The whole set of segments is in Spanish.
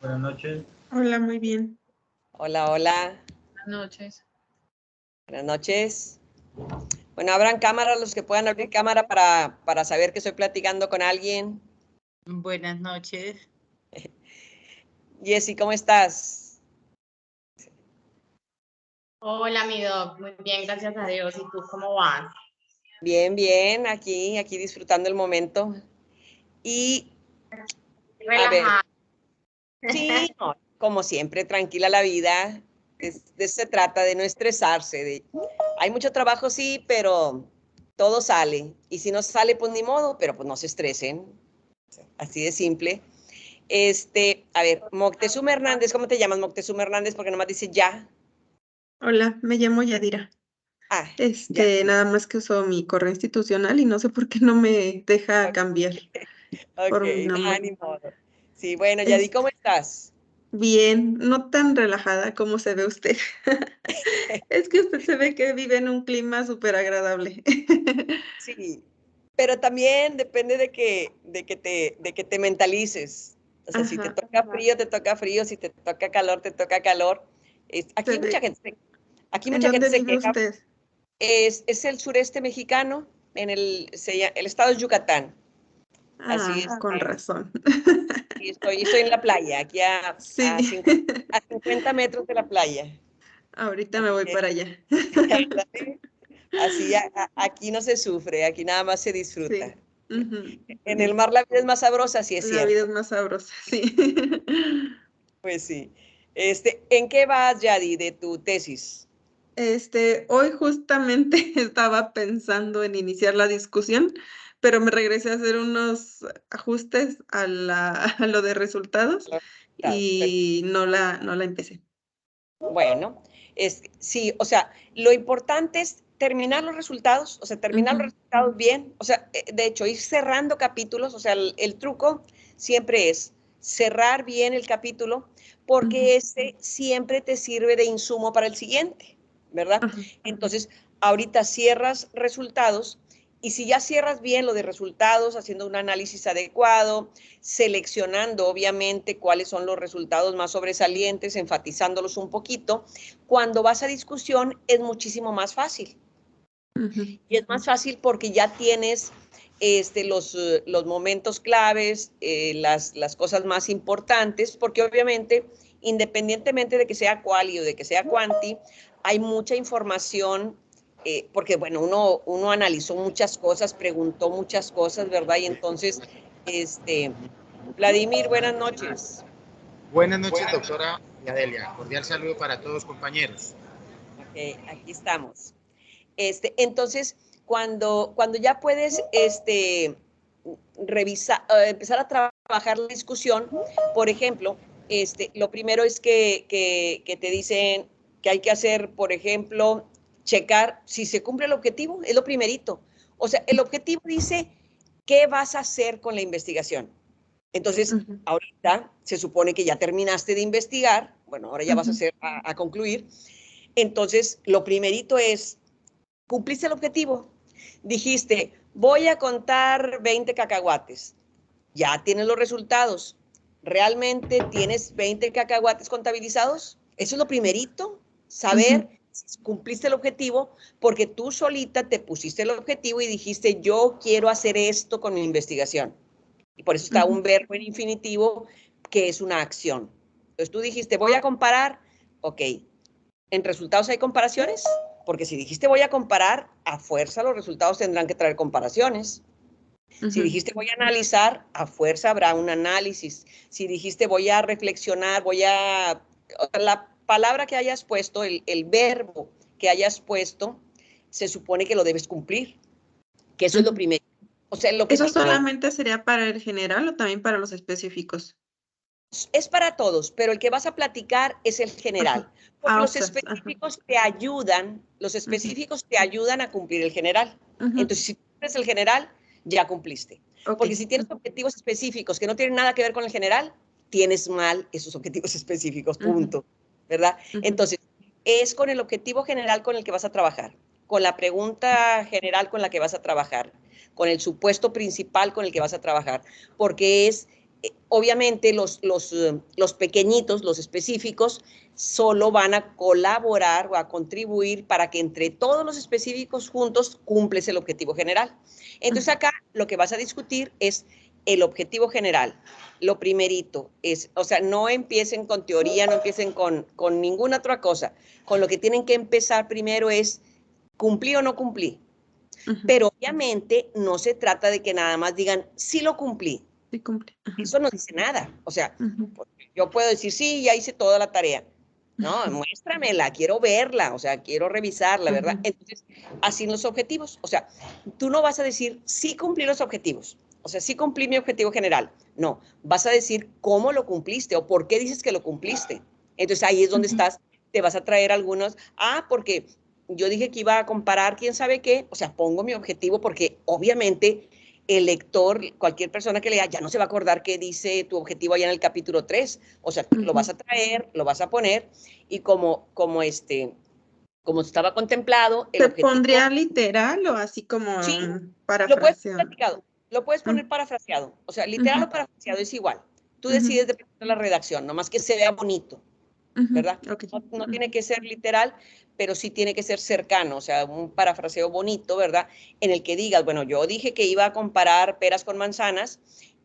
Buenas noches. Hola, muy bien. Hola, hola. Buenas noches. Buenas noches. Bueno, abran cámara los que puedan abrir cámara para saber que estoy platicando con alguien. Buenas noches. Jessy, ¿cómo estás? Hola, mi doc. Muy bien, gracias a Dios. ¿Y tú cómo vas? Bien, bien, aquí disfrutando el momento. Y, a ver, Relajada. sí, no, como siempre, tranquila la vida. De eso se trata, de no estresarse. Hay mucho trabajo, sí, pero todo sale. Y si no sale, pues ni modo, pero pues no se estresen. Así de simple. A ver, Moctezuma Hernández, ¿cómo te llamas, Moctezuma Hernández? Porque nomás dice ya. Hola, me llamo Yadira. Ah, ya. Nada más que uso mi correo institucional y no sé por qué no me deja cambiar por mi Ok, nada, nombre. ni modo. Sí, bueno, Yadi, Es ¿cómo estás? bien, no tan relajada como se ve usted. Es que usted se ve que vive en un clima súper agradable. Sí, pero también depende de que te mentalices. O sea, si te Ajá, toca frío, te toca frío, si te toca calor, te toca calor. se Aquí mucha ve. gente, aquí ¿En mucha gente dónde se vive queja. usted? Es el sureste mexicano, el estado es Yucatán. Así Ah, es. con razón. Y estoy en la playa, aquí Sí, 50 metros de la playa. ahorita me Así voy que, para allá. ándale, así aquí no se sufre, aquí nada más se disfruta. Sí. Ujú. En el mar la vida es más sabrosa, sí es La vida es cierto. más sabrosa, sí. Pues sí. ¿En qué vas, Yadi, de tu tesis? Hoy justamente estaba pensando en iniciar la discusión, pero me regresé a hacer unos ajustes a lo de resultados Los resultados, y no la empecé. bueno, sí, o sea, lo importante es terminar los resultados, o sea, terminar los Ujú, resultados bien, o sea, de hecho, ir cerrando capítulos, o sea, el truco siempre es cerrar bien el capítulo, ujú, porque ese siempre te sirve de insumo para el siguiente, ¿verdad? ajá, Entonces, ahorita cierras resultados y si ya cierras bien lo de resultados, haciendo un análisis adecuado, seleccionando obviamente cuáles son los resultados más sobresalientes, enfatizándolos un poquito, cuando vas a discusión es muchísimo más fácil. ujú, Y es más fácil porque ya tienes los momentos claves, las cosas más importantes, porque obviamente, independientemente de que sea quali o de que sea quanti, hay mucha información, porque bueno, uno analizó muchas cosas, preguntó muchas cosas, ¿verdad? Y entonces, Vladimir, buenas noches. Buenas noches, doctora Adelia. Cordial saludo para todos, compañeros. Ok, aquí estamos. Entonces, cuando ya puedes revisar, empezar a trabajar la discusión, por ejemplo, lo primero es que te dicen que hay que hacer, por ejemplo, checar si se cumple el objetivo, es lo primerito. O sea, el objetivo dice qué vas a hacer con la investigación. Entonces, ujú, ahorita se supone que ya terminaste de investigar, bueno, ahora ya vas a ujú, hacer a concluir. Entonces, lo primerito es cumpliste el objetivo. Dijiste, voy a contar 20 cacahuates. Ya tienes los resultados. ¿Realmente tienes 20 cacahuates contabilizados? Eso es lo primerito, ujú, saber si cumpliste el objetivo, porque tú solita te pusiste el objetivo y dijiste, yo quiero hacer esto con mi investigación. Y por eso está ujú, un verbo en infinitivo que es una acción. Entonces tú dijiste, voy a comparar, ok, ¿en resultados hay comparaciones? Porque si dijiste voy a comparar, a fuerza los resultados tendrán que traer comparaciones. Si ujú. dijiste voy a analizar, a fuerza habrá un análisis. Si dijiste voy a reflexionar, la palabra que hayas puesto, el verbo que hayas puesto, se supone que lo debes cumplir, que eso es lo Ujú. primero. O sea, el ¿Eso objetivo solamente sería para el general o también para los específicos? es para todos, pero el que vas a platicar es el general, Ajá. porque O sea, ajá. los Ujú, específicos te ayudan a cumplir el general. ujú. Entonces, si tú eres el general, ya cumpliste. Ok. Porque si tienes objetivos específicos que no tienen nada que ver con el general, tienes mal esos objetivos específicos, Ujú, punto, ¿verdad? ujú, Entonces, es con el objetivo general con el que vas a trabajar, con la pregunta general con la que vas a trabajar, con el supuesto principal con el que vas a trabajar, porque es obviamente los pequeñitos, los específicos, solo van a colaborar o a contribuir para que entre todos los específicos juntos cumples el objetivo general. Entonces acá lo que vas a discutir es el objetivo general. Lo primerito es, o sea, no empiecen con teoría, no empiecen con ninguna otra cosa. Con lo que tienen que empezar primero es, ¿cumplí o no cumplí? Pero obviamente no se trata de que nada más digan, sí lo cumplí. Sí, cumplí. Eso no dice nada. O sea, yo puedo decir, sí, ya hice toda la tarea. No, muéstramela, quiero verla, o sea, quiero revisarla, ¿verdad? Entonces, así los objetivos. O sea, tú no vas a decir, sí cumplí los objetivos. O sea, sí cumplí mi objetivo general. No, vas a decir cómo lo cumpliste o por qué dices que lo cumpliste. Entonces, ahí es donde estás, te vas a traer algunos, porque yo dije que iba a comparar quién sabe qué, o sea, pongo mi objetivo porque obviamente el lector, cualquier persona que lea, ya no se va a acordar qué dice tu objetivo allá en el capítulo 3. O sea, lo vas a traer, lo vas a poner y como estaba contemplado, el ¿Se objetivo... pondría literal o así como sí, parafraseado? lo puedes poner parafraseado. O sea, literal o parafraseado es igual. Tú decides dependiendo de la redacción, nomás que se vea bonito, ¿verdad? Okay. No tiene que ser literal, pero sí tiene que ser cercano, o sea, un parafraseo bonito, ¿verdad? En el que digas, bueno, yo dije que iba a comparar peras con manzanas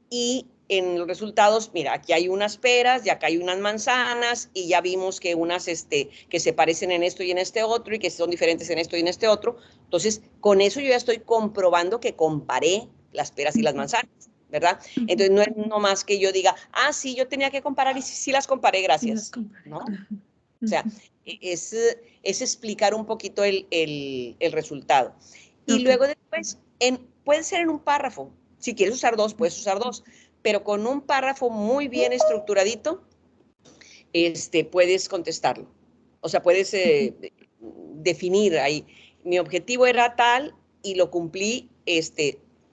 y en los resultados, mira, aquí hay unas peras y acá hay unas manzanas y ya vimos que unas que se parecen en esto y en este otro y que son diferentes en esto y en este otro. Entonces, con eso yo ya estoy comprobando que comparé las peras y las manzanas, ¿verdad? Entonces, no es nomás que yo diga, sí, yo tenía que comparar y sí las comparé, gracias, ¿no? O sea, es explicar un poquito el resultado. Y luego después, puede ser en un párrafo. Si quieres usar dos, puedes usar dos. Pero con un párrafo muy bien estructuradito, puedes contestarlo. O sea, puedes definir ahí. Mi objetivo era tal y lo cumplí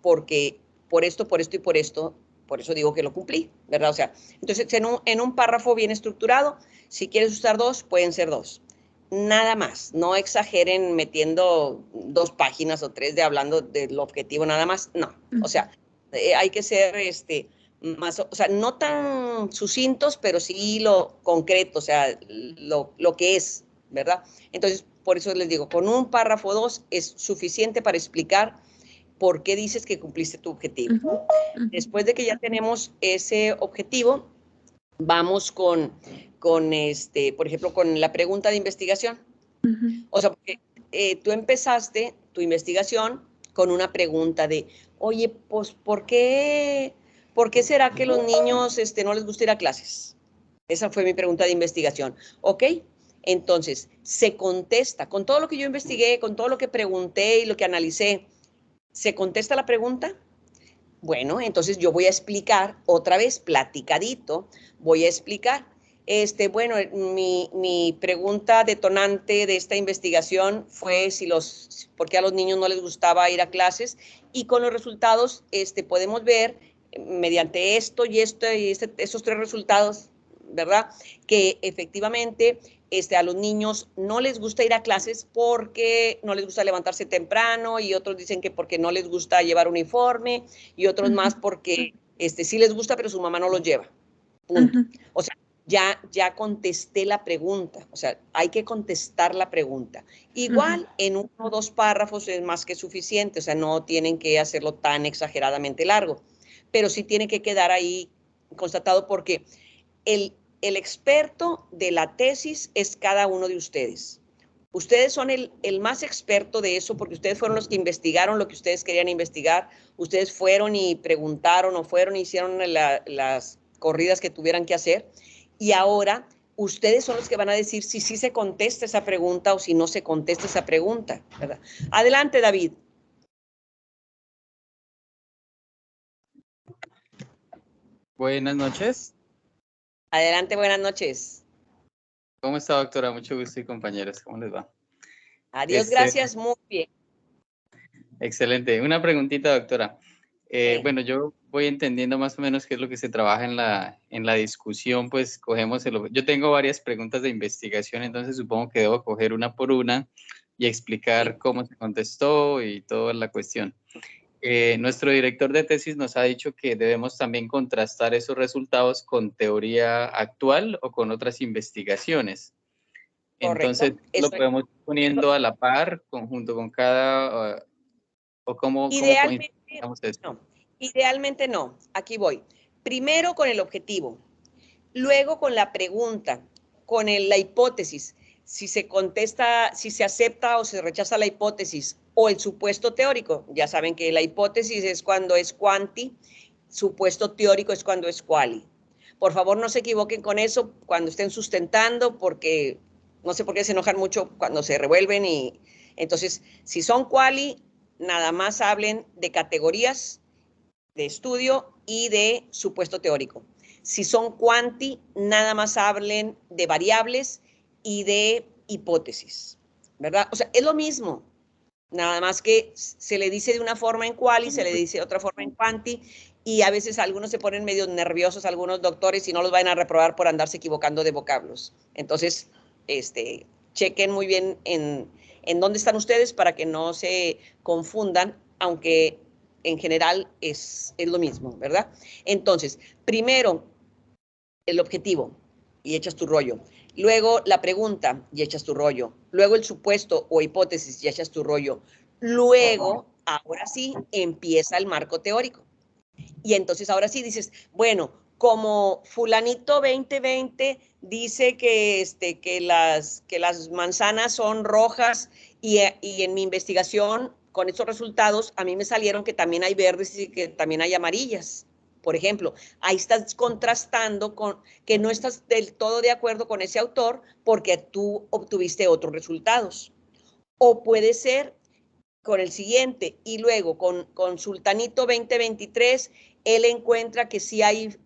porque por esto y por esto. Por eso digo que lo cumplí, ¿verdad? O sea, entonces en un párrafo bien estructurado, si quieres usar dos, pueden ser dos. Nada más, no exageren metiendo 2 páginas o 3 de hablando del objetivo nada más, no. O sea, hay que ser más, o sea, no tan sucintos, pero sí lo concreto, o sea, lo que es, ¿verdad? Entonces, por eso les digo, con un párrafo 2 es suficiente para explicar por qué dices que cumpliste tu objetivo. Después de que ya tenemos ese objetivo, vamos con por ejemplo, con la pregunta de investigación. O sea, porque tú empezaste tu investigación con una pregunta de, oye, pues, ¿por qué será que los niños no les gusta ir a clases? Esa fue mi pregunta de investigación. ¿Ok? Entonces, se contesta, con todo lo que yo investigué, con todo lo que pregunté y lo que analicé, ¿se contesta la pregunta? Bueno, entonces yo voy a explicar otra vez, platicadito, voy a explicar. Bueno, mi pregunta detonante de esta investigación fue por qué a los niños no les gustaba ir a clases, y con los resultados podemos ver mediante esto y esos 3 resultados, ¿verdad? Que efectivamente a los niños no les gusta ir a clases porque no les gusta levantarse temprano, y otros dicen que porque no les gusta llevar uniforme, y otros más porque sí les gusta, pero su mamá no los lleva. Punto. O sea, ya contesté la pregunta. O sea, hay que contestar la pregunta. Igual, en 1 o 2 párrafos es más que suficiente. O sea, no tienen que hacerlo tan exageradamente largo. Pero sí tiene que quedar ahí constatado, porque el experto de la tesis es cada uno de ustedes. Ustedes son el más experto de eso, porque ustedes fueron los que investigaron lo que ustedes querían investigar. Ustedes fueron y preguntaron, o fueron y hicieron las corridas que tuvieran que hacer. Y ahora ustedes son los que van a decir si sí se contesta esa pregunta o si no se contesta esa pregunta, ¿verdad? Adelante, David. Buenas noches. Adelante, buenas noches. ¿Cómo está, doctora? Mucho gusto, y compañeros, ¿cómo les va? Adiós, gracias, muy bien. Excelente. Una preguntita, doctora. Bueno, yo voy entendiendo más o menos qué es lo que se trabaja en la discusión, pues cogemos yo tengo varias preguntas de investigación, entonces supongo que debo coger una por una y explicar cómo se contestó y toda la cuestión. nuestro director de tesis nos ha dicho que debemos también contrastar esos resultados con teoría actual o con otras investigaciones. Correcto. Entonces, lo podemos ir poniendo a la par, junto con cada, o cómo Idealmente, esto. no. Idealmente no. Aquí voy. Primero con el objetivo, luego con la pregunta, con la hipótesis. Si se contesta, si se acepta o se rechaza la hipótesis o el supuesto teórico. Ya saben que la hipótesis es cuando es quanti, supuesto teórico es cuando es quali. Por favor, no se equivoquen con eso cuando estén sustentando, porque no sé por qué se enojan mucho cuando se revuelven. Y entonces, si son quali, nada más hablen de categorías de estudio y de supuesto teórico. Si son quanti, nada más hablen de variables y de hipótesis, ¿verdad? O sea, es lo mismo, nada más que se le dice de una forma en quali, se le dice de otra forma en quanti, y a veces algunos se ponen medio nerviosos, algunos doctores, y no los van a reprobar por andarse equivocando de vocablos. Entonces, chequen muy bien en dónde están ustedes para que no se confundan, aunque en general es lo mismo, ¿verdad? Entonces, primero, el objetivo y echas tu rollo. Luego la pregunta y echas tu rollo. Luego el supuesto o hipótesis y echas tu rollo. Luego, ahora sí, empieza el marco teórico. Y entonces ahora sí dices, bueno, como fulanito 2020 dice que las manzanas son rojas y en mi investigación con estos resultados a mí me salieron que también hay verdes y que también hay amarillas. Por ejemplo, ahí estás contrastando con que no estás del todo de acuerdo con ese autor porque tú obtuviste otros resultados. O puede ser con el siguiente y luego con Sultanito 2023, él encuentra que sí hay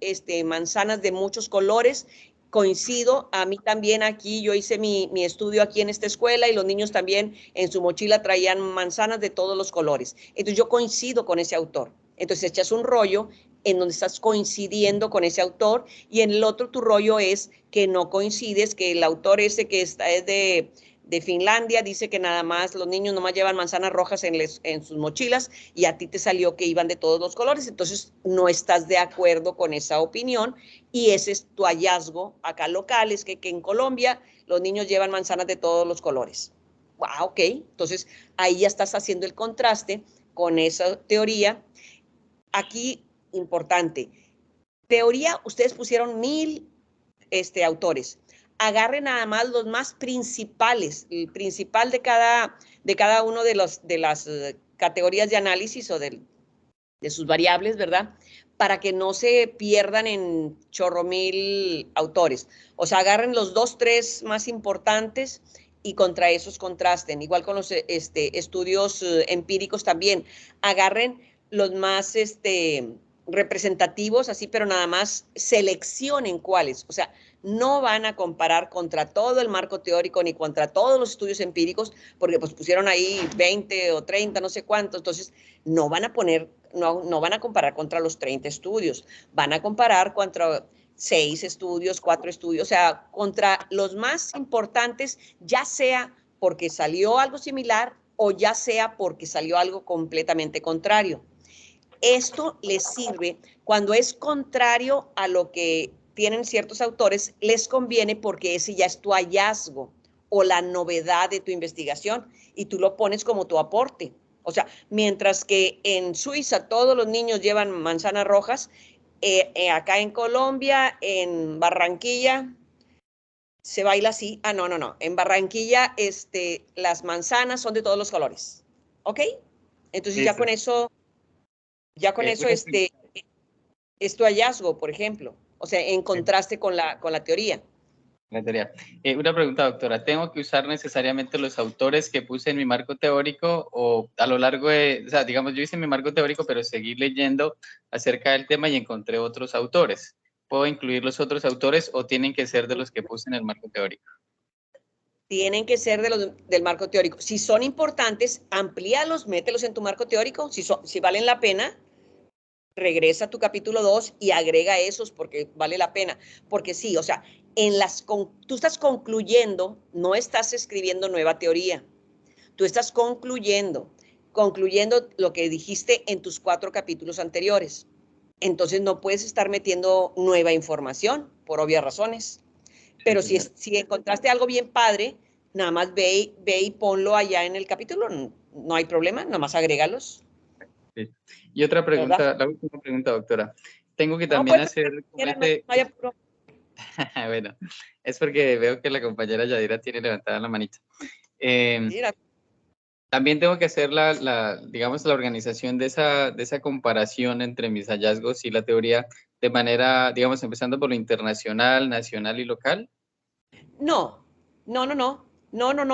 manzanas de muchos colores. Coincido, a mí también aquí, yo hice mi estudio aquí en esta escuela y los niños también en su mochila traían manzanas de todos los colores. Entonces yo coincido con ese autor. Entonces echas un rollo en donde estás coincidiendo con ese autor y en el otro tu rollo es que no coincides, que el autor ese que es de Finlandia dice que nada más los niños nomás llevan manzanas rojas en sus mochilas y a ti te salió que iban de todos los colores, entonces no estás de acuerdo con esa opinión y ese es tu hallazgo acá local, es que en Colombia los niños llevan manzanas de todos los colores. Wow, ok, entonces ahí ya estás haciendo el contraste con esa teoría. Aquí, importante, teoría, ustedes pusieron 1000 autores. Agarren nada más los más principales, el principal de cada uno de las categorías de análisis o de sus variables, ¿verdad? Para que no se pierdan en chorro mil autores. O sea, agarren los 2, 3 más importantes y contra esos contrasten. Igual con los estudios empíricos también. Agarren los más representativos, así, pero nada más seleccionen cuáles. O sea, no van a comparar contra todo el marco teórico ni contra todos los estudios empíricos, porque pues pusieron ahí 20 o 30, no sé cuántos, entonces no van a poner, no van a comparar contra los 30 estudios, van a comparar contra 6 estudios, 4 estudios, o sea, contra los más importantes, ya sea porque salió algo similar o ya sea porque salió algo completamente contrario. Esto les sirve cuando es contrario a lo que tienen ciertos autores, les conviene porque ese ya es tu hallazgo o la novedad de tu investigación y tú lo pones como tu aporte. O sea, mientras que en Suiza todos los niños llevan manzanas rojas, acá en Colombia, en Barranquilla, se baila así. Ah, no. En Barranquilla, las manzanas son de todos los colores. ¿Ok? Entonces ya con eso es tu hallazgo, por ejemplo. O sea, en contraste con la teoría. La teoría. Una pregunta, doctora. ¿Tengo que usar necesariamente los autores que puse en mi marco teórico o a lo largo de, o sea, digamos, yo hice mi marco teórico, pero seguí leyendo acerca del tema y encontré otros autores? ¿Puedo incluir los otros autores o tienen que ser de los que puse en el marco teórico? Tienen que ser del marco teórico. Si son importantes, amplíalos, mételos en tu marco teórico. Si valen la pena, regresa a tu capítulo 2 y agrega esos porque vale la pena. Porque sí, o sea, tú estás concluyendo, no estás escribiendo nueva teoría. Tú estás concluyendo. concluyendo lo que dijiste en tus 4 capítulos anteriores. Entonces no puedes estar metiendo nueva información, por obvias razones. Pero si encontraste algo bien padre, nada más ve y ponlo allá en el capítulo, no hay problema, nada más agrégalos. Sí. Y otra pregunta, ¿verdad? la última pregunta, doctora. Tengo que No, también pues, hacer como no hay apuro. Bueno, es porque veo que la compañera Yadira tiene levantada la manita. Mira, También tengo que hacer digamos, la organización de esa comparación entre mis hallazgos y la teoría de manera, digamos, empezando por lo internacional, nacional y local. no,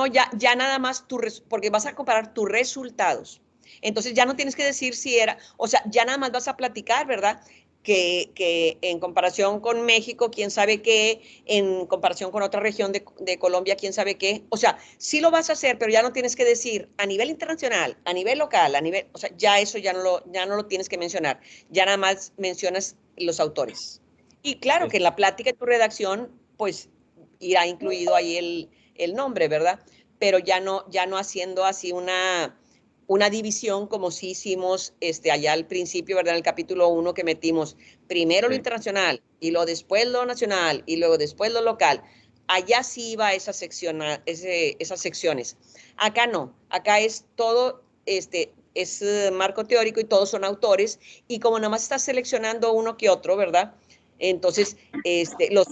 ya nada más porque vas a comparar tus resultados. Entonces ya no tienes que decir si era, o sea, ya nada más vas a platicar, ¿verdad? Que en comparación con México, quién sabe qué, en comparación con otra región de Colombia, quién sabe qué. O sea, sí lo vas a hacer, pero ya no tienes que decir a nivel internacional, a nivel local, o sea, ya eso ya no lo tienes que mencionar. Ya nada más mencionas los autores. Y claro que en la plática de tu redacción, pues irá incluido ahí el nombre, ¿verdad? Pero ya no haciendo así una división como sí hicimos allá al principio, ¿verdad? En el capítulo 1 que metimos primero lo internacional y luego después lo nacional y luego después lo local. Allá sí iba esas secciones. Acá no, acá es todo, es marco teórico y todos son autores y como nada más estás seleccionando uno que otro, ¿verdad? Entonces,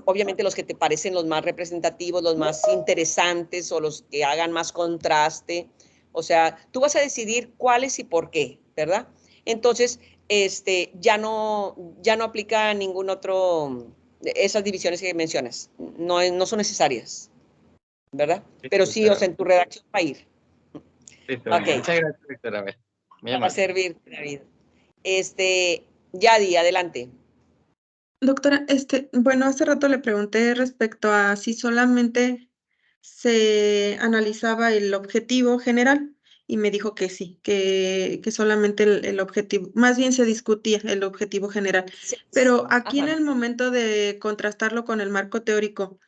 obviamente los que te parecen los más representativos, los más interesantes o los que hagan más contraste, o sea, tú vas a decidir cuáles y por qué, ¿verdad? Entonces, ya no aplica ningún otro, esas divisiones que mencionas, no son necesarias, ¿verdad? Pero sí, o sea, en tu redacción va a ir. Listo, bueno, Ok. muchas gracias, doctora. A ver, Para servir, David. Yadi, adelante. Doctora, bueno, hace rato le pregunté respecto a si solamente se analizaba el objetivo general y me dijo que sí, que solamente el objetivo, más bien se discutía el objetivo general. Sí. Pero aquí en Ajá. el momento de contrastarlo con el marco teórico,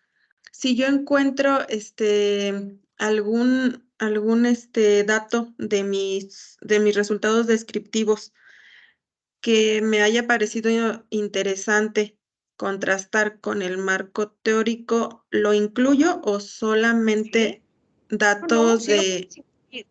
si yo encuentro algún dato de mis resultados descriptivos que me haya parecido interesante contrastar con el marco teórico, ¿lo incluyo o solamente datos Sí lo de... puedes incluir.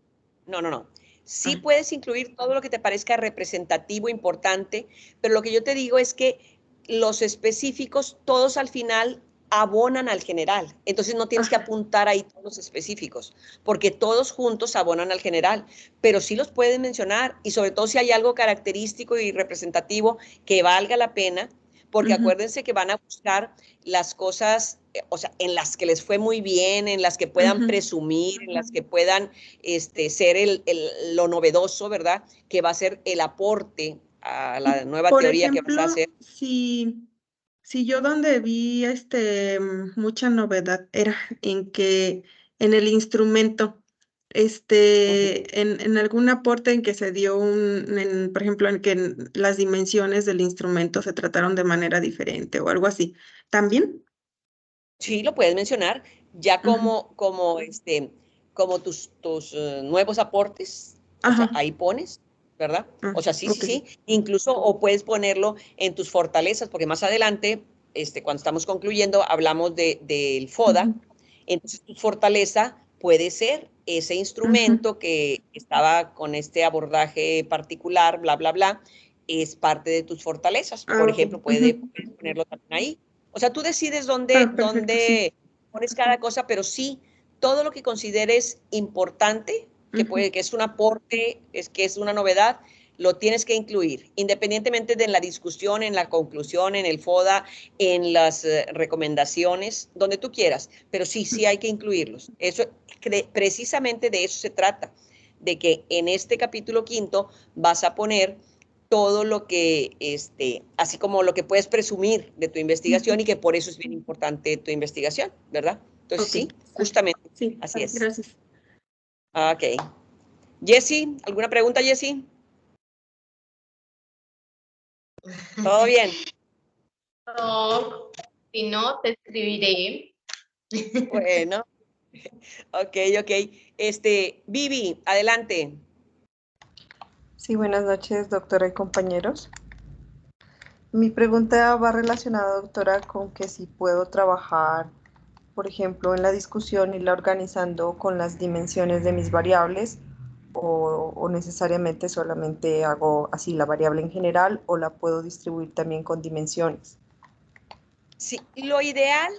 No. Sí puedes incluir todo lo que te parezca representativo, importante, pero lo que yo te digo es que los específicos, todos al final abonan al general. Entonces no tienes que apuntar ahí todos los específicos, porque todos juntos abonan al general, pero sí los puedes mencionar y sobre todo si hay algo característico y representativo que valga la pena, porque acuérdense que van a buscar las cosas, o sea, en las que les fue muy bien, en las que puedan presumir, en las que puedan ser lo novedoso, ¿verdad? Que va a ser el aporte a la nueva Por teoría que vas a ejemplo, hacer. si yo donde vi mucha novedad era en que en el instrumento, en algún aporte en que se dio por ejemplo, en que las dimensiones del instrumento se trataron de manera diferente o algo así, ¿también? Sí, lo puedes mencionar, ya como tus nuevos aportes, o sea, Ajá. ahí pones, ¿verdad? O sea, sí, Ok. incluso o puedes ponerlo en tus fortalezas, porque más adelante, cuando estamos concluyendo, hablamos del FODA, entonces tu fortaleza puede ser ese instrumento que estaba con este abordaje particular, bla, bla, bla, es parte de tus fortalezas. Por Ok. ejemplo, puedes ponerlo también ahí. O sea, tú decides Perfecto, sí. dónde pones cada cosa, pero sí, todo lo que consideres importante, que es un aporte, que es una novedad, lo tienes que incluir, independientemente de la discusión, en la conclusión, en el FODA, en las recomendaciones, donde tú quieras, pero sí hay que incluirlos. Eso, precisamente de eso se trata, de que en este capítulo 5 vas a poner todo lo que, así como lo que puedes presumir de tu investigación y que por eso es bien importante tu investigación, ¿verdad? Entonces, Ok, sí, justamente, sí, así es. gracias. Ok. Jessie, ¿alguna pregunta, Jessie? ¿Todo bien? No, si no, te escribiré. Bueno, ok. Vivi, adelante. Sí, buenas noches, doctora y compañeros. Mi pregunta va relacionada, doctora, con que si puedo trabajar, por ejemplo, en la discusión, irla organizando con las dimensiones de mis variables o necesariamente solamente hago así la variable en general o la puedo distribuir también con dimensiones. Sí, lo ideal,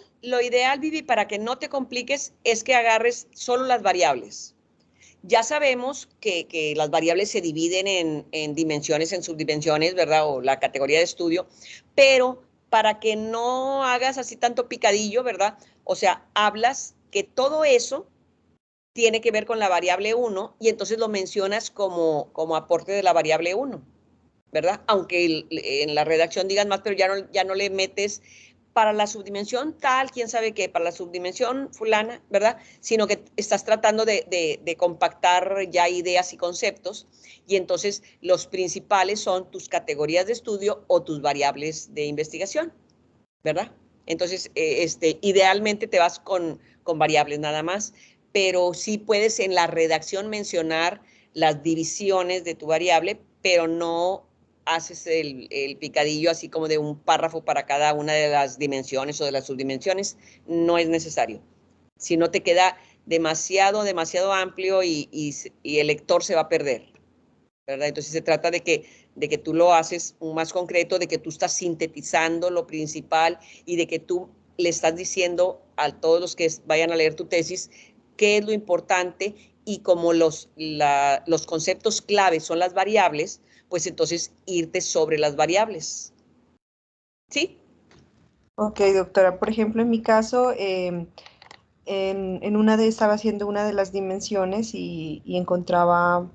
Vivi, para que no te compliques, es que agarres solo las variables. Ya sabemos que las variables se dividen en dimensiones, en subdimensiones, ¿verdad? O la categoría de estudio, pero para que no hagas así tanto picadillo, ¿verdad? O sea, hablas que todo eso tiene que ver con la variable 1 y entonces lo mencionas como aporte de la variable 1, ¿verdad? Aunque en la redacción digas más, pero ya no le metes para la subdimensión tal, quién sabe qué, para la subdimensión fulana, ¿verdad? Sino que estás tratando de compactar ya ideas y conceptos y entonces los principales son tus categorías de estudio o tus variables de investigación, ¿verdad? Entonces, idealmente te vas con variables nada más, pero sí puedes en la redacción mencionar las divisiones de tu variable, pero no haces el picadillo así como de un párrafo para cada una de las dimensiones o de las subdimensiones, no es necesario. Si no te queda demasiado amplio y el lector se va a perder, ¿verdad? Entonces se trata de que tú lo haces más concreto, de que tú estás sintetizando lo principal y de que tú le estás diciendo a todos los que vayan a leer tu tesis qué es lo importante y como los conceptos claves son las variables, pues entonces irte sobre las variables. ¿Sí? Ok, doctora. Por ejemplo, en mi caso, en una de estaba haciendo una de las dimensiones y encontraba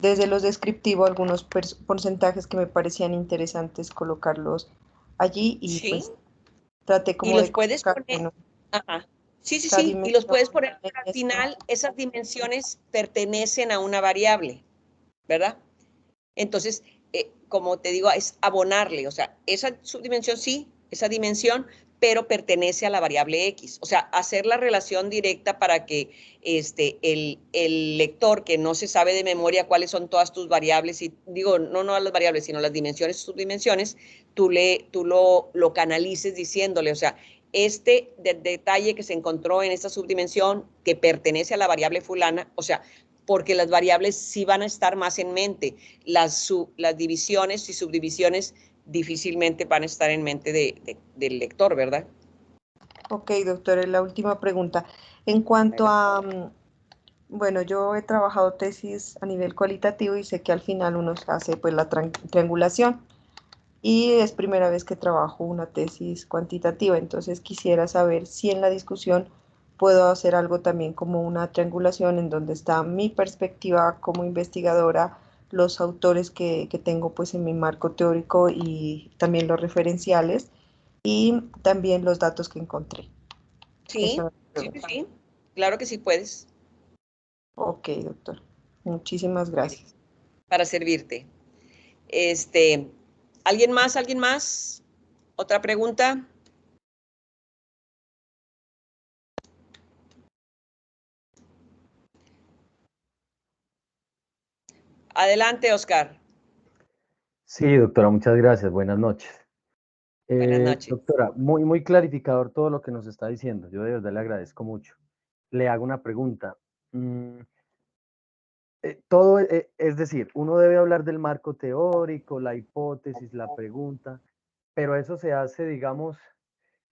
desde los descriptivos algunos porcentajes que me parecían interesantes colocarlos allí y Sí. pues traté Y como los de puedes colocar, poner. bueno, Ajá. Sí, cada y los dimensión puedes poner en al esto. final, esas dimensiones pertenecen a una variable, ¿verdad? Entonces, como te digo, es abonarle, o sea, esa subdimensión sí, esa dimensión, pero pertenece a la variable X. O sea, hacer la relación directa para que el lector que no se sabe de memoria cuáles son todas tus variables, y digo, no a las variables, sino las dimensiones y subdimensiones, tú lo canalices diciéndole, o sea, detalle que se encontró en esta subdimensión que pertenece a la variable fulana, o sea, porque las variables sí van a estar más en mente. Las divisiones y subdivisiones difícilmente van a estar en mente del lector, ¿verdad? Ok, doctora, la última pregunta. En cuanto a, bueno, yo he trabajado tesis a nivel cualitativo y sé que al final uno hace pues la triangulación y es primera vez que trabajo una tesis cuantitativa, entonces quisiera saber si en la discusión puedo hacer algo también como una triangulación en donde está mi perspectiva como investigadora, los autores que tengo pues en mi marco teórico y también los referenciales y también los datos que encontré. Sí, Esa es la sí, pregunta. sí, claro que sí puedes. Ok, doctor. Muchísimas gracias. Para servirte. ¿Alguien más? ¿Alguien más? ¿Otra pregunta? Adelante, Oscar. Sí, doctora, muchas gracias. Buenas noches. Buenas noches. Doctora, muy clarificador todo lo que nos está diciendo. Yo de verdad le agradezco mucho. Le hago una pregunta. Es decir, uno debe hablar del marco teórico, la hipótesis, la pregunta, pero eso se hace, digamos,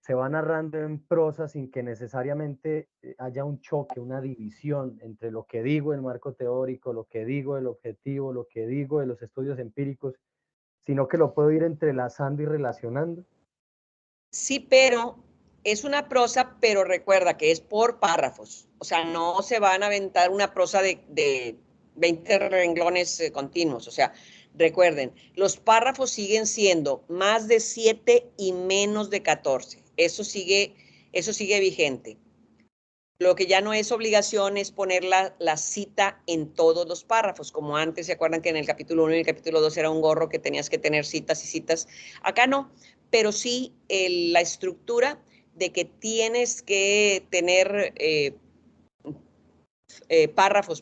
se va narrando en prosa sin que necesariamente haya un choque, una división entre lo que digo del marco teórico, lo que digo del objetivo, lo que digo de los estudios empíricos, sino que lo puedo ir entrelazando y relacionando. Sí, pero es una prosa, pero recuerda que es por párrafos. O sea, no se van a aventar una prosa de 20 renglones continuos. O sea, recuerden, los párrafos siguen siendo más de 7 y menos de 14. Eso sigue vigente. Lo que ya no es obligación es poner la cita en todos los párrafos, como antes, ¿se acuerdan que en el capítulo 1 y el capítulo 2 era un gorro que tenías que tener citas y citas? Acá no, pero sí la estructura de que tienes que tener párrafos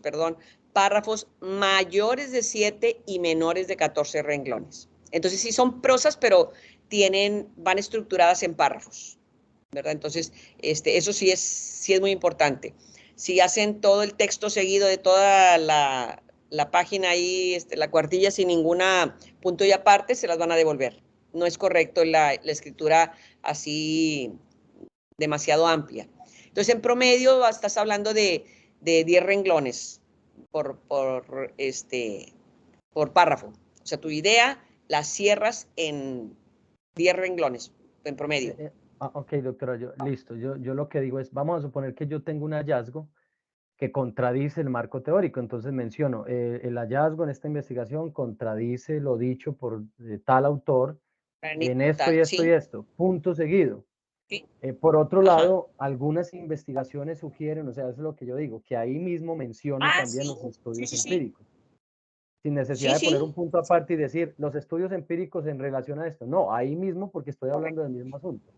párrafos mayores de 7 y menores de 14 renglones. Entonces sí son prosas, pero van estructuradas en párrafos, ¿verdad? Entonces, eso sí es muy importante. Si hacen todo el texto seguido de toda la página ahí, la cuartilla sin ninguna punto y aparte, se las van a devolver. No es correcto la escritura así demasiado amplia. Entonces, en promedio, estás hablando de 10 renglones por párrafo. O sea, tu idea la cierras en 10 renglones en promedio. Ok, doctora, listo. Yo lo que digo es, vamos a suponer que yo tengo un hallazgo que contradice el marco teórico. Entonces menciono, el hallazgo en esta investigación contradice lo dicho por tal autor en esto y esto y esto, punto seguido. Sí. Por otro lado, algunas investigaciones sugieren, o sea, eso es lo que yo digo, que ahí mismo menciona también los estudios empíricos. Sin necesidad de poner un punto aparte y decir, los estudios empíricos en relación a esto. No, ahí mismo porque estoy hablando del mismo asunto.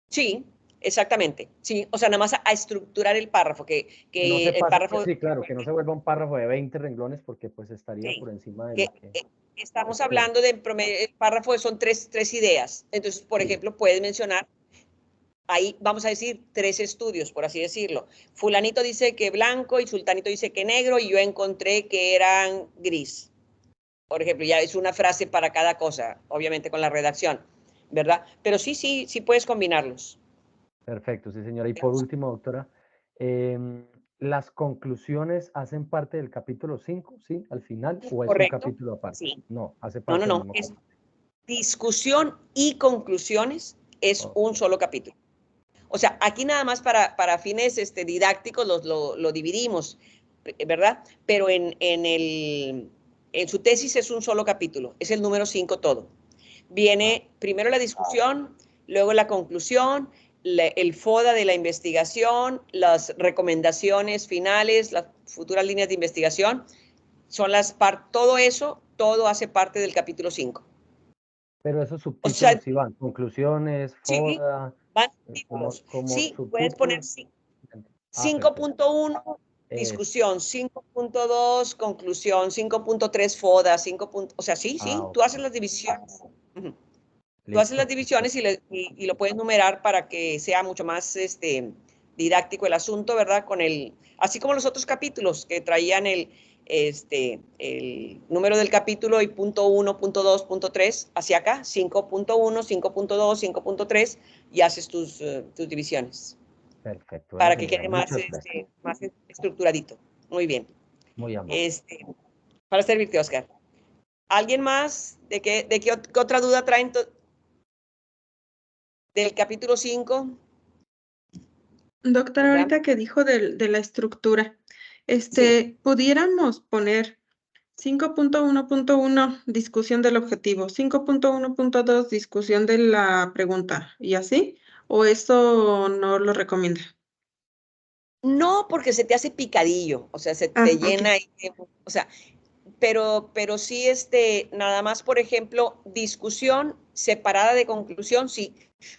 Sí, exactamente. Sí, o sea, nada más a estructurar el párrafo, que no se el pase, párrafo... sí, claro, que no se vuelva un párrafo de 20 renglones porque pues estaría por encima de lo que... Estamos hablando de promedio, el párrafo son tres ideas. Entonces, por ejemplo, puedes mencionar, ahí vamos a decir 3 estudios, por así decirlo. Fulanito dice que blanco y sultanito dice que negro y yo encontré que eran gris. Por ejemplo, ya es una frase para cada cosa, obviamente con la redacción, ¿verdad? Pero sí puedes combinarlos. Perfecto, sí, señora. Y por último, doctora, ¿las conclusiones hacen parte del capítulo 5, sí, al final, o es un capítulo aparte? Sí. No, hace parte del mismo es discusión y conclusiones es un solo capítulo. O sea, aquí nada más para fines didácticos lo dividimos, ¿verdad? Pero en su tesis es un solo capítulo, es el número 5 todo. Viene primero la discusión, luego la conclusión, el FODA de la investigación, las recomendaciones finales, las futuras líneas de investigación, son todo hace parte del capítulo 5. Pero esos subtítulos sí van, conclusiones, FODA... Sí, van subtítulos. Sí, puedes poner 5.1, discusión, 5.2, conclusión, 5.3, FODA, 5. O sea, sí, tú haces las divisiones. Tú haces las divisiones y lo puedes numerar para que sea mucho más didáctico el asunto, ¿verdad? Así como los otros capítulos que traían el número del capítulo y punto 1, punto 2, punto 3, hacia acá, 5.1, 5.2, 5.3, y haces tus divisiones. Perfecto. Para que quede más estructuradito. Muy bien. Muy amable. Para servirte, Oscar. ¿Alguien más? ¿De qué otra duda traen del capítulo 5? Doctora, ahorita que dijo de la estructura, pudiéramos poner 5.1.1, discusión del objetivo, 5.1.2, discusión de la pregunta, ¿y así? ¿O eso no lo recomienda? No, porque se te hace picadillo, o sea, se te llena, o sea, pero sí, nada más, por ejemplo, discusión separada de conclusión, sí,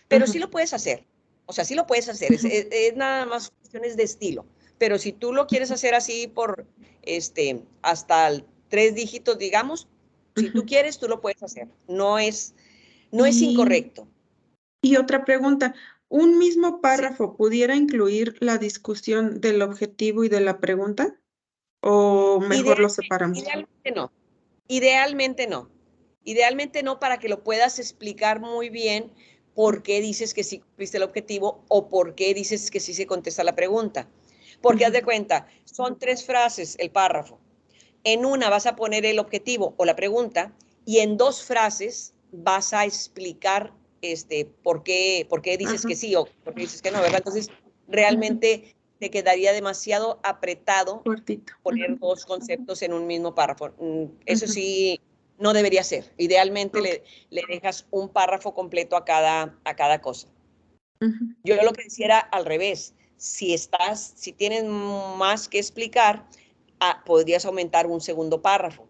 pero sí lo puedes hacer, o sea, sí lo puedes hacer, es nada más cuestiones de estilo, pero si tú lo quieres hacer así por, hasta 3 dígitos, digamos, si tú quieres, tú lo puedes hacer, no es incorrecto. Y otra pregunta, ¿un mismo párrafo pudiera incluir la discusión del objetivo y de la pregunta? ¿O mejor lo separamos? Idealmente no. Idealmente no, para que lo puedas explicar muy bien por qué dices que sí cumpliste el objetivo o por qué dices que sí se contesta la pregunta. Porque haz de cuenta, son 3 frases el párrafo. En una vas a poner el objetivo o la pregunta y en 2 frases vas a explicar por qué dices que sí o por qué dices que no, ¿verdad? Entonces, realmente te quedaría demasiado apretado poner 2 conceptos en un mismo párrafo. Eso sí, no debería ser. Idealmente le dejas un párrafo completo a cada cosa. Yo lo que decía era al revés. Si tienes más que explicar, podrías aumentar un segundo párrafo,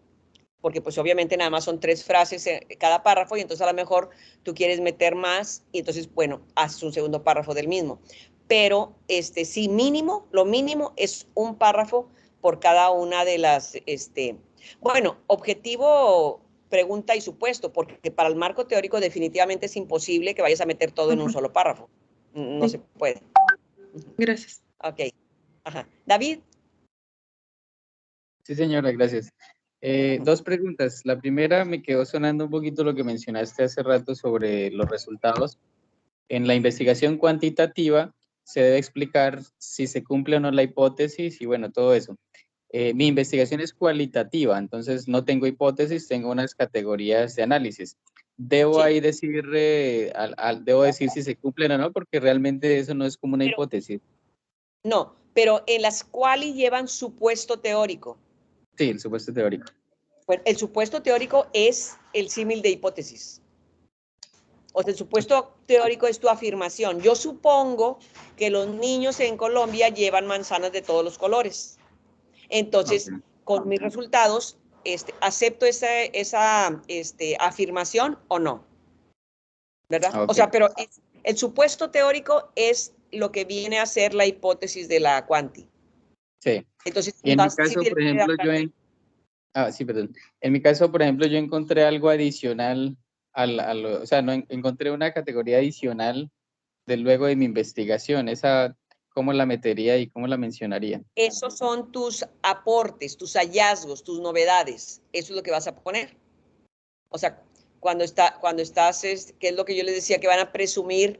porque pues obviamente nada más son 3 frases cada párrafo y entonces a lo mejor tú quieres meter más y entonces, bueno, haces un segundo párrafo del mismo. Pero sí, lo mínimo es un párrafo por cada una de las, bueno, objetivo, pregunta y supuesto, porque para el marco teórico definitivamente es imposible que vayas a meter todo en un solo párrafo. No se puede. Gracias. Ok. Ajá. David. Sí, señora, gracias. Dos preguntas. La primera, me quedó sonando un poquito lo que mencionaste hace rato sobre los resultados. En la investigación cuantitativa se debe explicar si se cumple o no la hipótesis y bueno, todo eso. Mi investigación es cualitativa, entonces no tengo hipótesis, tengo unas categorías de análisis. Debo ahí decir, debo decir si se cumplen o no, porque realmente eso no es como una hipótesis. No, pero en las quali llevan supuesto teórico. Sí, el supuesto teórico. Bueno, el supuesto teórico es el símil de hipótesis. O sea, el supuesto teórico es tu afirmación. Yo supongo que los niños en Colombia llevan manzanas de todos los colores. Entonces, con mis resultados, ¿acepto esa afirmación o no? ¿Verdad? O sea, pero el supuesto teórico es lo que viene a ser la hipótesis de la cuanti. Sí. Entonces, y en mi caso, por ejemplo, en mi caso, por ejemplo, yo encontré algo adicional o sea, no encontré una categoría adicional luego de mi investigación. Esa, ¿cómo la metería y cómo la mencionaría? Esos son tus aportes, tus hallazgos, tus novedades. Eso es lo que vas a poner. O sea, cuando estás, que es lo que yo les decía, que van a presumir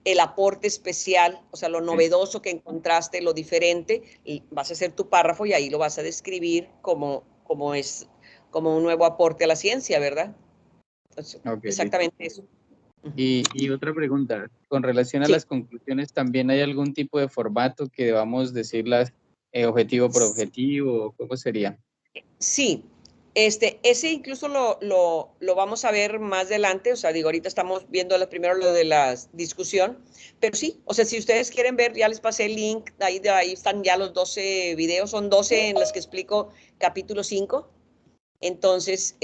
el aporte especial, o sea, lo novedoso que encontraste, lo diferente, y vas a hacer tu párrafo y ahí lo vas a describir como un nuevo aporte a la ciencia, ¿verdad? Entonces, exactamente eso. Y otra pregunta, con relación a las conclusiones, ¿también hay algún tipo de formato que debamos decirlas objetivo por objetivo? ¿Cómo sería? Sí, ese incluso lo vamos a ver más adelante, o sea, digo, ahorita estamos viendo primero lo de la discusión, pero sí, o sea, si ustedes quieren ver, ya les pasé el link, ahí están ya los 12 videos, son 12 en los que explico capítulo 5, entonces,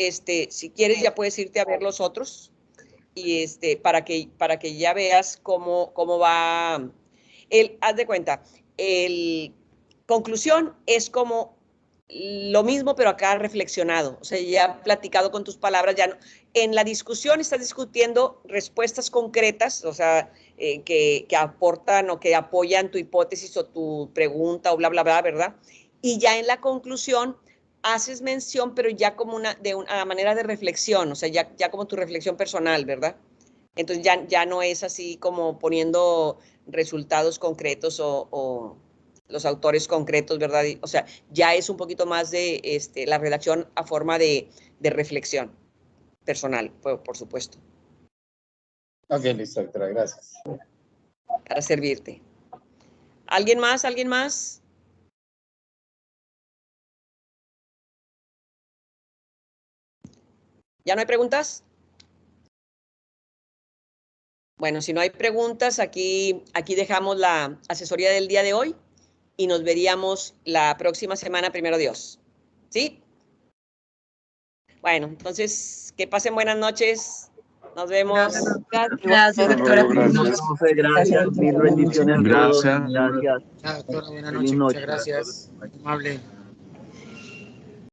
si quieres ya puedes irte a ver los otros, y para que ya veas cómo va, haz de cuenta, conclusión es como lo mismo, pero acá reflexionado, o sea, ya platicado con tus palabras, ya no, en la discusión estás discutiendo respuestas concretas, o sea, que aportan o que apoyan tu hipótesis o tu pregunta o bla, bla, bla, ¿verdad? Y ya en la conclusión haces mención, pero ya como a manera de reflexión, o sea, ya como tu reflexión personal, ¿verdad? Entonces ya no es así como poniendo resultados concretos o los autores concretos, ¿verdad? O sea, ya es un poquito más de la redacción a forma de reflexión personal, por supuesto. Ok, listo, doctora, gracias. Para servirte. ¿Alguien más? ¿Alguien más? ¿Ya no hay preguntas? Bueno, si no hay preguntas, aquí dejamos la asesoría del día de hoy y nos veríamos la próxima semana, primero Dios. ¿Sí? Bueno, entonces, que pasen buenas noches. Nos vemos. Gracias, doctora. Gracias, mil bendiciones a todos. Gracias. Chao, doctora, buenas noches. Muchas gracias. Amable.